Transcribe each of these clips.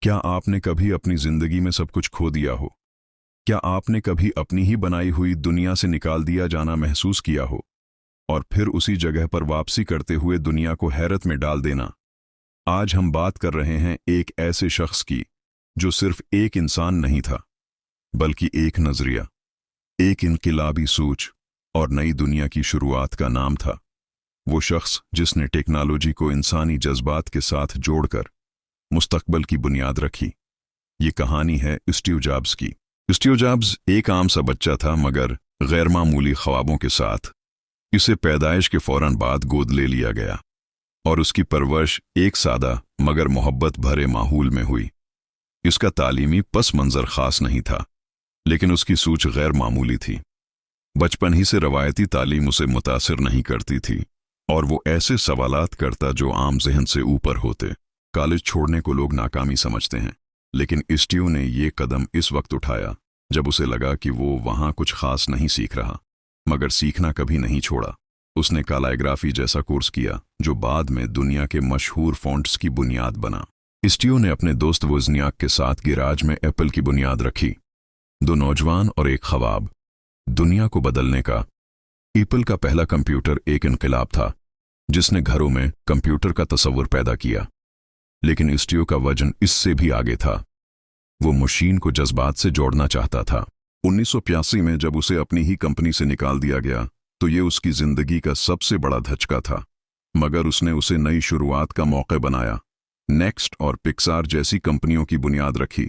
क्या आपने कभी अपनी जिंदगी में सब कुछ खो दिया हो? क्या आपने कभी अपनी ही बनाई हुई दुनिया से निकाल दिया जाना महसूस किया हो और फिर उसी जगह पर वापसी करते हुए दुनिया को हैरत में डाल देना? आज हम बात कर रहे हैं एक ऐसे शख्स की जो सिर्फ एक इंसान नहीं था, बल्कि एक नजरिया, एक इनकिलाबी सोच और नई दुनिया की शुरुआत का नाम था। वो शख्स जिसने टेक्नोलॉजी को इंसानी जज्बात के साथ जोड़कर मुस्तकबल की बुनियाद रखी। ये कहानी है स्टीव जॉब्स की। स्टीव जॉब्स एक आम सा बच्चा था, मगर गैर मामूली ख्वाबों के साथ। इसे पैदाइश के फौरन बाद गोद ले लिया गया और उसकी परवरिश एक सादा मगर मोहब्बत भरे माहौल में हुई। इसका तालीमी पस मंजर खास नहीं था, लेकिन उसकी सोच गैर मामूली थी। बचपन ही से रवायती तालीम उसे मुतासिर नहीं करती थी और वो ऐसे सवालात करता जो आम जहन से ऊपर होते। कॉलेज छोड़ने को लोग नाकामी समझते हैं, लेकिन स्टीव ने ये कदम इस वक्त उठाया जब उसे लगा कि वो वहां कुछ खास नहीं सीख रहा, मगर सीखना कभी नहीं छोड़ा। उसने कैलिग्राफी जैसा कोर्स किया जो बाद में दुनिया के मशहूर फॉन्ट्स की बुनियाद बना। स्टीव ने अपने दोस्त वोज़नियाक के साथ गिराज में एप्पल की बुनियाद रखी। दो नौजवान और एक ख्वाब, दुनिया को बदलने का। एप्पल का पहला कंप्यूटर एक इनकलाब था जिसने घरों में कंप्यूटर का तस्वुर पैदा किया, लेकिन स्टीव का वजन इससे भी आगे था। वो मशीन को जज्बात से जोड़ना चाहता था। 1985 में जब उसे अपनी ही कंपनी से निकाल दिया गया तो ये उसकी जिंदगी का सबसे बड़ा धचका था, मगर उसने उसे नई शुरुआत का मौका बनाया। नेक्स्ट और पिक्सार जैसी कंपनियों की बुनियाद रखी।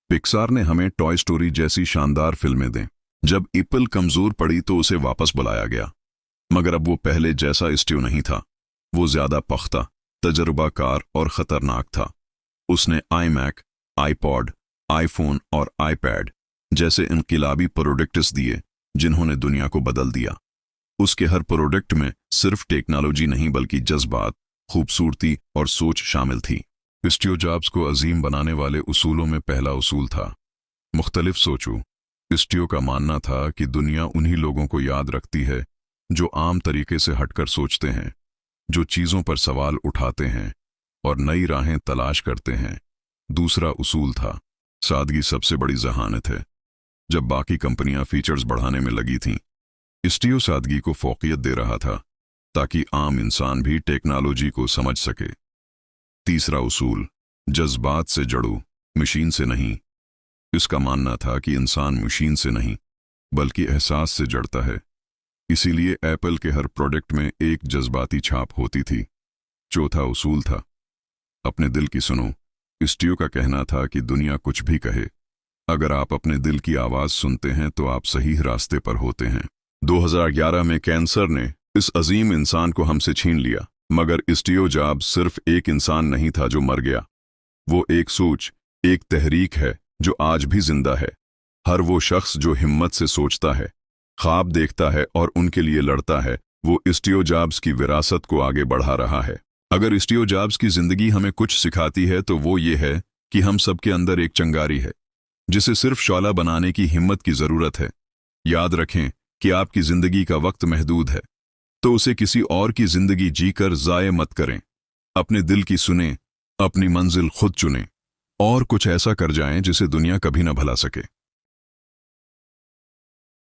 पिक्सार ने हमें टॉय स्टोरी जैसी शानदार फिल्में दें। जब एप्पल कमजोर पड़ी तो उसे वापस बुलाया गया, मगर अब वो पहले जैसा स्टीव नहीं था। वो ज्यादा पुख्ता, तजर्बाकार और खतरनाक था। उसने आईमैक, आईपॉड, आईफोन और आईपैड जैसे इनकिलाबी प्रोडक्ट्स दिए जिन्होंने दुनिया को बदल दिया। उसके हर प्रोडक्ट में सिर्फ टेक्नोलॉजी नहीं बल्कि जज्बात, खूबसूरती और सोच शामिल थी। स्टीव जॉब्स को अजीम बनाने वाले उसूलों में पहला उसूल था मुख्तलिफ सोचो। स्टीव का मानना था कि दुनिया उन्हीं लोगों को याद रखती है जो आम तरीके से हटकर सोचते हैं, जो चीजों पर सवाल उठाते हैं और नई राहें तलाश करते हैं। दूसरा उसूल था सादगी सबसे बड़ी जहानत है। जब बाकी कंपनियां फीचर्स बढ़ाने में लगी थीं, स्टीव सादगी को फोकियत दे रहा था ताकि आम इंसान भी टेक्नोलॉजी को समझ सके। तीसरा उसूल जज्बात से जड़ो, मशीन से नहीं। इसका मानना था कि इंसान मशीन से नहीं बल्कि एहसास से जड़ता है। इसीलिए एप्पल के हर प्रोडक्ट में एक जज्बाती छाप होती थी। चौथा उसूल था अपने दिल की सुनो। स्टीव का कहना था कि दुनिया कुछ भी कहे, अगर आप अपने दिल की आवाज सुनते हैं तो आप सही रास्ते पर होते हैं। 2011 में कैंसर ने इस अजीम इंसान को हमसे छीन लिया, मगर स्टीव जॉब्स सिर्फ एक इंसान नहीं था जो मर गया। वो एक सोच, एक तहरीक है जो आज भी जिंदा है। हर वो शख्स जो हिम्मत से सोचता है, ख्वाब देखता है और उनके लिए लड़ता है, वो स्टीव जॉब्स की विरासत को आगे बढ़ा रहा है। अगर स्टीव जॉब्स की जिंदगी हमें कुछ सिखाती है तो वो ये है कि हम सबके अंदर एक चिंगारी है जिसे सिर्फ शौला बनाने की हिम्मत की जरूरत है। याद रखें कि आपकी जिंदगी का वक्त महदूद है, तो उसे किसी और की जिंदगी जीकर जाये मत करें। अपने दिल की सुने, अपनी मंजिल खुद चुनें और कुछ ऐसा कर जाएं जिसे दुनिया कभी न भुला सके।